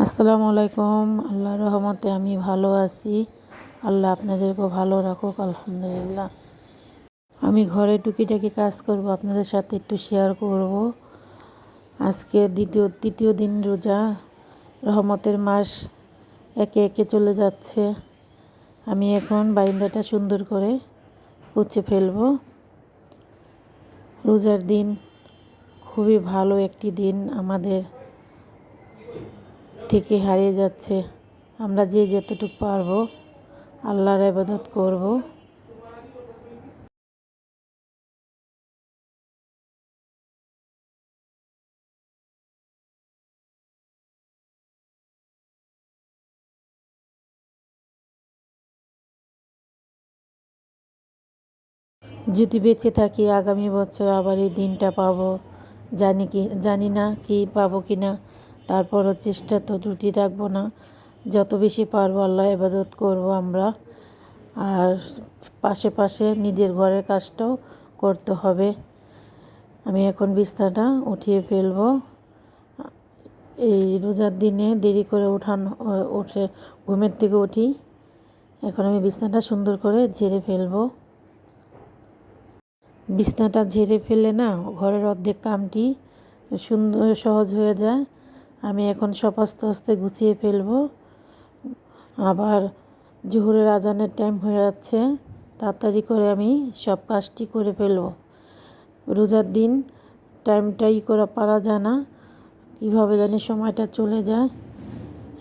আসসালামু আলাইকুম। আল্লাহর রহমতে আমি ভালো আছি। আল্লাহ আপনাদেরকেও ভালো রাখুক, আলহামদুলিল্লাহ। আমি ঘরে টুকিটাকি কাজ করব, আপনাদের সাথে একটু শেয়ার করব। আজকে তৃতীয় দিন রোজা। রহমতের মাস একে একে চলে যাচ্ছে। আমি এখন বারান্দাটা সুন্দর করে পুছে ফেলব। রোজার দিন খুবই ভালো একটি দিন আমাদের থেকে হারিয়ে যাচ্ছে। আমরা যে যতটুকু পারবো আল্লাহর ইবাদত করব। যদি বেঁচে থাকি আগামী বছর আবার এই দিনটা পাবো, জানি না কি পাবো কি না। তারপরও চেষ্টা তো ত্রুটি রাখবো না। যত বেশি পারবো আল্লাহর ইবাদত করব আমরা। আর পাশে পাশে নিজের ঘরের কাজটাও করতে হবে। আমি এখন বিছানাটা উঠিয়ে ফেলবো। এই রোজার দিনে দেরি করে উঠে ঘুমের থেকে উঠি। এখন আমি বিছানাটা সুন্দর করে ঝেড়ে ফেলবো। বিছানাটা ঝেড়ে ফেলে না ঘরের অর্ধেক কামটি সুন্দর সহজ হয়ে যায়। আমি এখন সব আস্তে আস্তে গুছিয়ে ফেলবো। আবার জোহরের আজানের টাইম হয়ে যাচ্ছে, তাড়াতাড়ি করে আমি সব কাজটি করে ফেলবো। রোজার দিন টাইমটাই করা পারা যায় না, কীভাবে জানি সময়টা চলে যায়।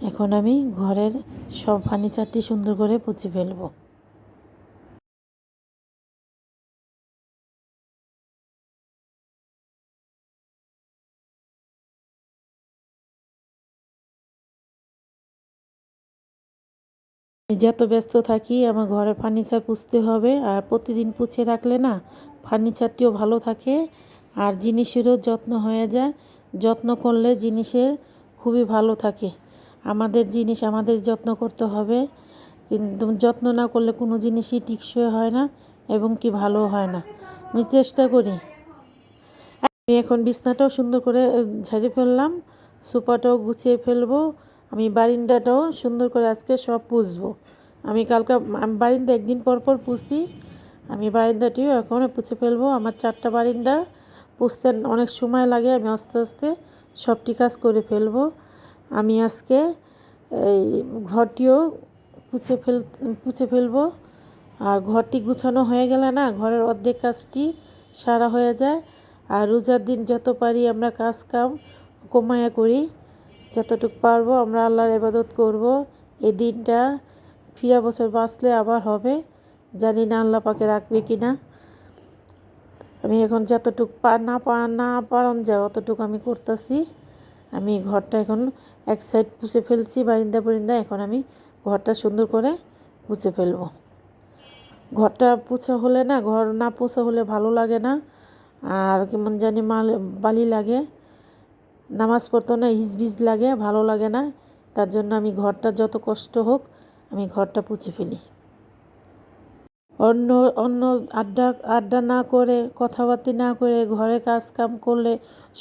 এখন আমি ঘরের সব ফার্নিচারটি সুন্দর করে পুছে ফেলবো। যত ব্যস্ত থাকি আমার ঘরের ফার্নিচার পুছতে হবে। আর প্রতিদিন পুছে রাখলে না ফার্নিচারটিও ভালো থাকে আর জিনিসেরও যত্ন হয়ে যায়। যত্ন করলে জিনিসের খুবই ভালো থাকে। আমাদের জিনিস আমাদের যত্ন করতে হবে, কিন্তু যত্ন না করলে কোনো জিনিসই টিকসই হয় না এবং কি ভালো হয় না। আমি চেষ্টা করি। আমি এখন বিছনাটাও সুন্দর করে ঝাড়ে ফেললাম, সোফাটাও গুছিয়ে ফেলবো। আমি বারান্দাটাও সুন্দর করে আজকে সব পুছবো। আমি বারান্দা একদিন পর পর পুছি। আমি বারান্দাটিও এখন পুছে ফেলবো। আমার 4টা বারান্দা পুছতে অনেক সময় লাগে। আমি আস্তে আস্তে সবটি কাজ করে ফেলবো। আমি আজকে এই ঘরটিও পুছে ফেলবো। আর ঘরটি গুছানো হয়ে গেলে না ঘরের অর্ধেক কাজটি সারা হয়ে যায়। আর রোজার দিন যত পারি আমরা কাজ কাম কমায়া করি, যতটুকু পারবো আমরা আল্লাহর ইবাদত করব। এই দিনটা ফিরা বছর বাঁচলে আবার হবে, জানি না আল্লাহ পাকে রাখবে কি না। আমি এখন যতটুকু না পারন যায় অতটুকু আমি করতেছি। আমি ঘরটা এখন এক সাইড পুছে ফেলছি, বারিন্দা। এখন আমি ঘরটা সুন্দর করে পুছে ফেলবো। ঘরটা পুছা হলে না, ঘর না পুছা হলে ভালো লাগে না, আর কেমন জানি বালি লাগে, নামাজ পড়তে না হিজবিজ লাগে, ভালো লাগে না। তার জন্য আমি ঘরটা যত কষ্ট হোক আমি ঘরটা পুছে ফেলি। অন্য অন্য আড্ডা না করে, কথাবার্তা না করে ঘরে কাজ কাম করলে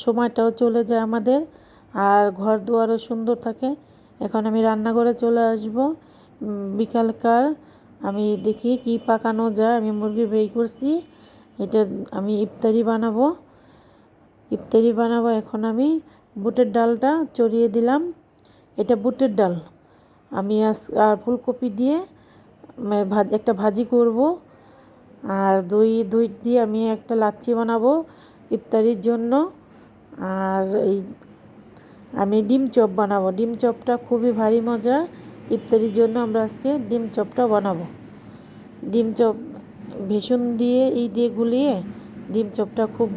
সময়টাও চলে যায় আমাদের, আর ঘর দুয়ারও সুন্দর থাকে। এখন আমি রান্নাঘরে চলে আসব। বিকালকার আমি দেখি কি পাকানো যায়। আমি মুরগি বের করছি, এটা আমি ইফতারি বানাবো। এখন আমি বুটের ডালটা চড়িয়ে দিলাম। এটা বুটের ডাল আমি আর ফুলকপি দিয়ে একটা ভাজি করব। আর দই দিয়ে আমি একটা লাচ্ছি বানাবো ইফতারির জন্য। আর আমি ডিম চপ বানাবো। ডিম চপটা খুবই ভারী মজা। ইফতারির জন্য আমরা আজকে ডিম চপটা বানাবো। ডিম চপ ভেষণ দিয়ে গুলিয়ে ডিম চপটা খুব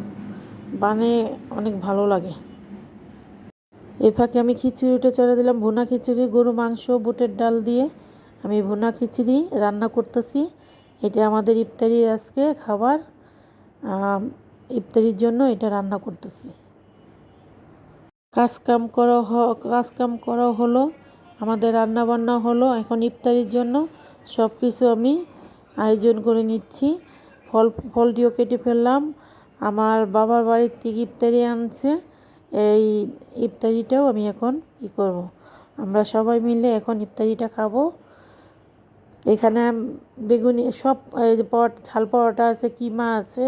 অনেক ভালো লাগে। এই ফাঁকে আমি খিচুড়িটা চড়ে দিলাম, ভুনা খিচুড়ি, গরু মাংস বুটের ডাল দিয়ে আমি ভুনা খিচুড়ি রান্না করতেছি। এটা আমাদের ইফতারির আজকে খাবার। ইফতারির জন্য এটা রান্না করতেছি। কাজ কাম করা হলো, আমাদের রান্না বান্না হলো। এখন ইফতারির জন্য সব কিছু আমি আয়োজন করে নিচ্ছি। ফলটিও কেটে ফেললাম। আমার বাবার বাড়ির থেকে ইফতারি আনছে, এই ইফতারিটাও আমি এখন করব। আমরা সবাই মিলে এখন ইফতারিটা খাবো। এখানে বেগুনি সব ঝাল পরোটা আছে, কিমা আছে,